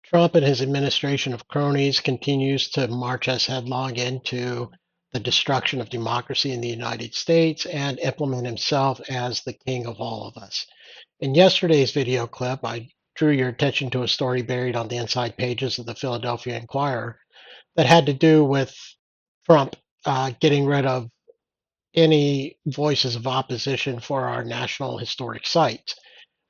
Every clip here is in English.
Trump and his administration of cronies continues to march us headlong into the destruction of democracy in the United States and implement himself as the king of all of us. In yesterday's video clip, I drew your attention to a story buried on the inside pages of the Philadelphia Inquirer that had to do with Trump getting rid of any voices of opposition for our national historic sites,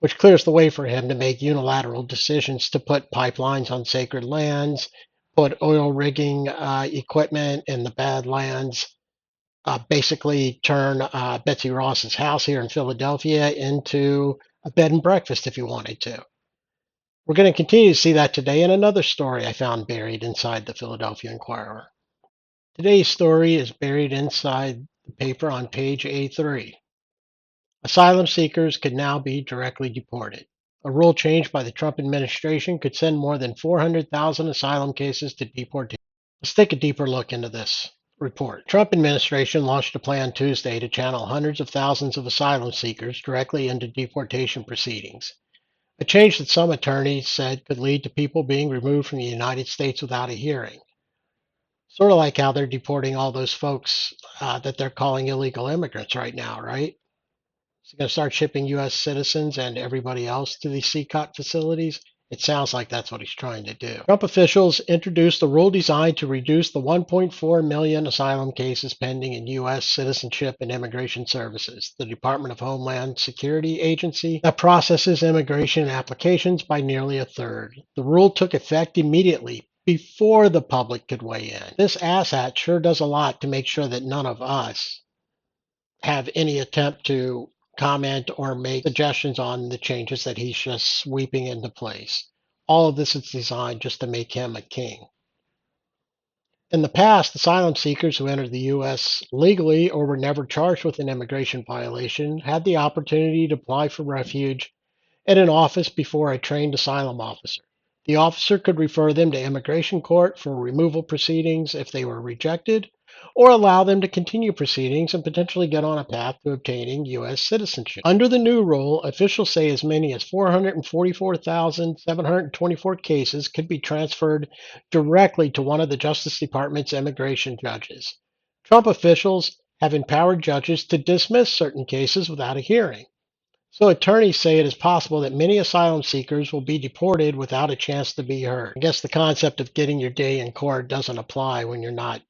which clears the way for him to make unilateral decisions to put pipelines on sacred lands, put oil rigging equipment in the Badlands, basically turn Betsy Ross's house here in Philadelphia into a bed and breakfast if you wanted to. We're going to continue to see that today in another story I found buried inside the Philadelphia Inquirer. Today's story is buried inside the paper on page A3. Asylum seekers could now be directly deported. A rule change by the Trump administration could send more than 400,000 asylum cases to deportation. Let's take a deeper look into this report. Trump administration launched a plan Tuesday to channel hundreds of thousands of asylum seekers directly into deportation proceedings. A change that some attorneys said could lead to people being removed from the United States without a hearing. Sort of like how they're deporting all those folks that they're calling illegal immigrants right now, right? Is he going to start shipping U.S. citizens and everybody else to these CCOT facilities? It sounds like that's what he's trying to do. Trump officials introduced a rule designed to reduce the 1.4 million asylum cases pending in U.S. Citizenship and Immigration Services, the Department of Homeland Security agency that processes immigration applications, by nearly a third. The rule took effect immediately, before the public could weigh in. This asshat sure does a lot to make sure that none of us have any attempt to comment or make suggestions on the changes that he's just sweeping into place. All of this is designed just to make him a king. In the past, asylum seekers who entered the U.S. legally or were never charged with an immigration violation had the opportunity to apply for refuge at an office before a trained asylum officer. The officer could refer them to immigration court for removal proceedings if they were rejected, or allow them to continue proceedings and potentially get on a path to obtaining U.S. citizenship. Under the new rule, officials say as many as 444,724 cases could be transferred directly to one of the Justice Department's immigration judges. Trump officials have empowered judges to dismiss certain cases without a hearing. So attorneys say it is possible that many asylum seekers will be deported without a chance to be heard. I guess the concept of getting your day in court doesn't apply when you're not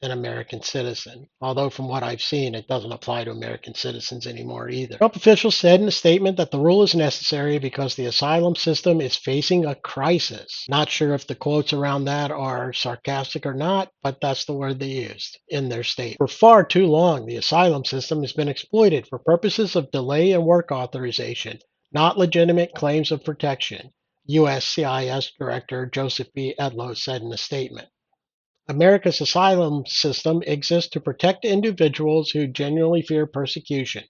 an American citizen. Although from what I've seen, it doesn't apply to American citizens anymore either. Trump officials said in a statement that the rule is necessary because the asylum system is facing a crisis. Not sure if the quotes around that are sarcastic or not, but that's the word they used in their statement. For far too long, the asylum system has been exploited for purposes of delay and work authorization, not legitimate claims of protection, USCIS Director Joseph B. Edlow said in a statement. America's asylum system exists to protect individuals who genuinely fear persecution,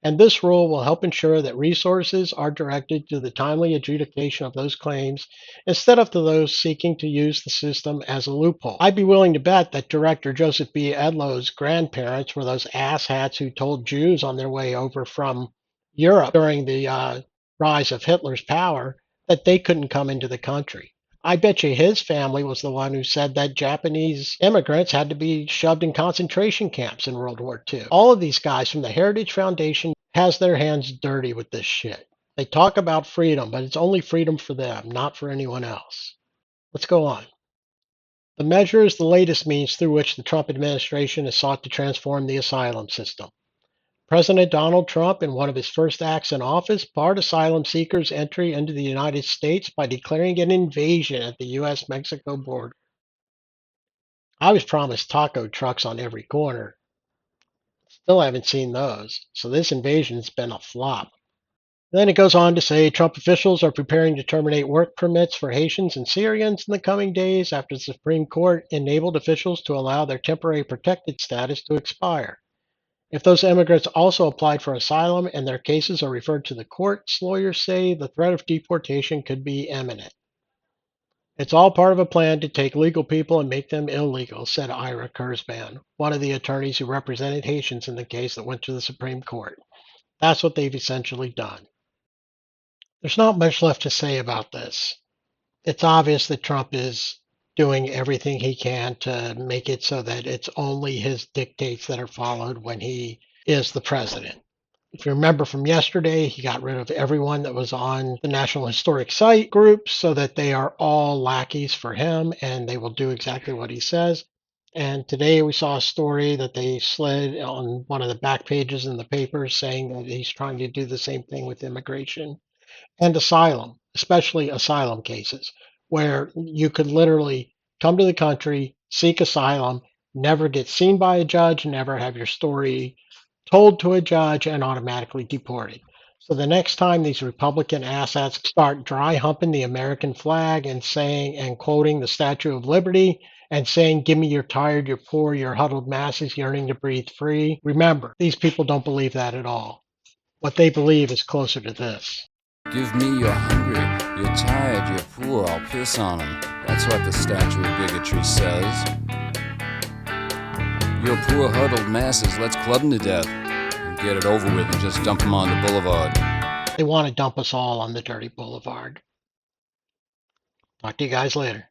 and this rule will help ensure that resources are directed to the timely adjudication of those claims instead of to those seeking to use the system as a loophole. I'd be willing to bet that Director Joseph B. Edlow's grandparents were those asshats who told Jews on their way over from Europe during the rise of Hitler's power that they couldn't come into the country. I bet you his family was the one who said that Japanese immigrants had to be shoved in concentration camps in World War II. All of these guys from the Heritage Foundation has their hands dirty with this shit. They talk about freedom, but it's only freedom for them, not for anyone else. Let's go on. The measure is the latest means through which the Trump administration has sought to transform the asylum system. President Donald Trump, in one of his first acts in office, barred asylum seekers' entry into the United States by declaring an invasion at the U.S.-Mexico border. I was promised taco trucks on every corner. Still haven't seen those, so this invasion's been a flop. Then it goes on to say Trump officials are preparing to terminate work permits for Haitians and Syrians in the coming days after the Supreme Court enabled officials to allow their temporary protected status to expire. If those immigrants also applied for asylum and their cases are referred to the courts, lawyers say the threat of deportation could be imminent. It's all part of a plan to take legal people and make them illegal, said Ira Kurzban, one of the attorneys who represented Haitians in the case that went to the Supreme Court. That's what they've essentially done. There's not much left to say about this. It's obvious that Trump is doing everything he can to make it so that it's only his dictates that are followed when he is the president. If you remember from yesterday, he got rid of everyone that was on the National Historic Site group so that they are all lackeys for him and they will do exactly what he says. And today we saw a story that they slid on one of the back pages in the paper saying that he's trying to do the same thing with immigration and asylum, especially asylum cases, where you could literally come to the country, seek asylum, never get seen by a judge, never have your story told to a judge, and automatically deported. So the next time these Republican assets start dry humping the American flag and saying and quoting the Statue of Liberty and saying, "Give me your tired, your poor, your huddled masses yearning to breathe free," remember, these people don't believe that at all. What they believe is closer to this. Give me your hungry, you're tired, you're poor, I'll piss on 'em. That's what the statue of bigotry says. Your poor huddled masses, let's club 'em to death and get it over with and just dump 'em on the boulevard. They want to dump us all on the dirty boulevard. Talk to you guys later.